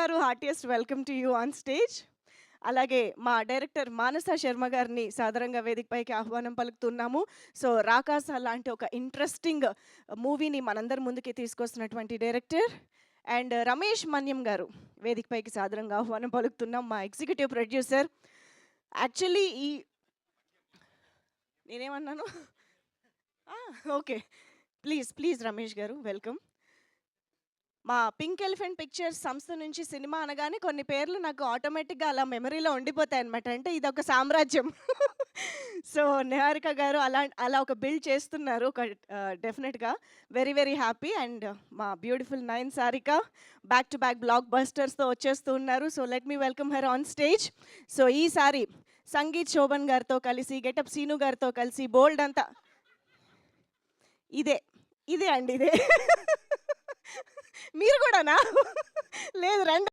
గారు heartiest welcome to you on stage. అలాగే మా డైరెక్టర్ మానస శర్మ గారిని సాదరంగా వేదికపైకి ఆహ్వానం పలుకుతున్నాము. సో 'రాకాస' లాంటి ఒక ఇంట్రెస్టింగ్ మూవీని మనందరి ముందుకి తీసుకొస్తున్నటువంటి డైరెక్టర్ అండ్ రమేష్ మన్యం గారు వేదికపైకి సాదరంగా ఆహ్వానం పలుకుతున్నాం. మా ఎగ్జిక్యూటివ్ ప్రొడ్యూసర్. యాక్చువల్లీ నేనేమన్నాను? Okay. Please please Ramesh garu welcome. మా పింక్ ఎలిఫెంట్ పిక్చర్స్ సంస్థ నుంచి సినిమా అనగానే కొన్ని పేర్లు నాకు ఆటోమేటిక్గా అలా మెమరీలో ఉండిపోతాయి అనమాట. అంటే ఇదొక సామ్రాజ్యం. సో నిహారిక గారు అలా ఒక బిల్డ్ చేస్తున్నారు. ఒక డెఫినెట్గా వెరీ వెరీ హ్యాపీ. అండ్ మా beautiful Nayan Sarika back to back బ్లాక్ బస్టర్స్తో వచ్చేస్తూ ఉన్నారు. So let me welcome her on stage. So ఈసారి సంగీత్ శోభన్ గారితో కలిసి, గెటప్ సీను గారితో కలిసి బోల్డ్ అంతా ఇదే ఇదే అండి ఇదే. మీరు కూడానా? లేదు రండి.